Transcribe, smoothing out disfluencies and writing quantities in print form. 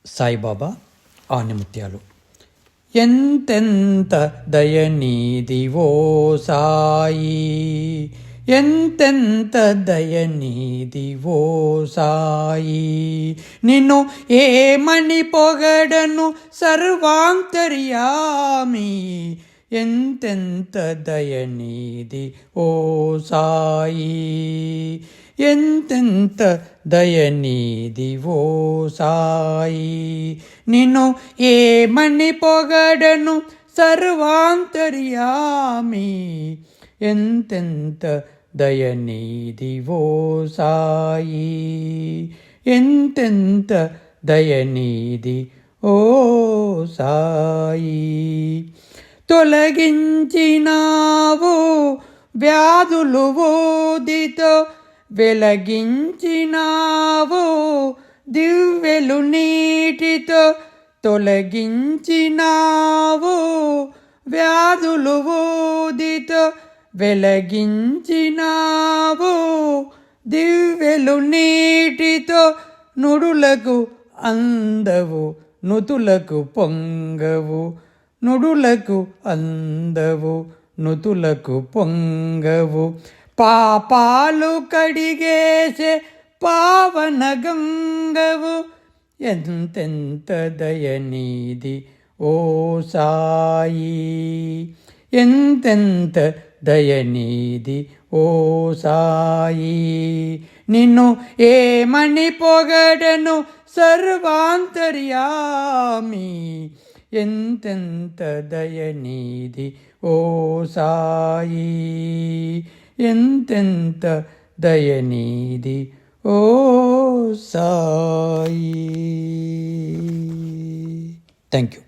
సాయిబాబా ఆణిముత్యాలు. ఎంతెంత దయనీదివో సాయి, ఎంతెంత దయనీదివో సాయి, నిన్ను ఏమని పొగడను సర్వాంతర్యామి, ఎంతెంత దయనీది ఓ సాయి, ఎంతెంత దయనీది ఓ సాయి, నిన్ను ఏమని పొగడను సర్వాంతర్యామి, ఎంతెంత దయనీది ఓ సాయి, ఎంతెంత దయనీది ఓ సాయి. తొలగించినావు వ్యాధులు ఊదితో, వెలగించినావు దివ్వెలు నీటితో, తొలగించినావు వ్యాధులు ఊదితో, వెలగించినావు దివ్వెలు నీటితో, నుడులకు అందవు నుతులకు పొంగవు, నుడులకు అందవు నుతులకు పొంగవు, పాపాలు కడిగేసే పావన గంగవు, ఎంతెంత దయనీది ఓ సాయి, ఎంతెంత దయనీది ఓ సాయి, నిన్ను ఏమని పొగడను సర్వాంతర్యామి, ఎంతెంత దయనీది ఓ సాయి, ఎంతెంత దయనీది ఓ సాయి. Thank you.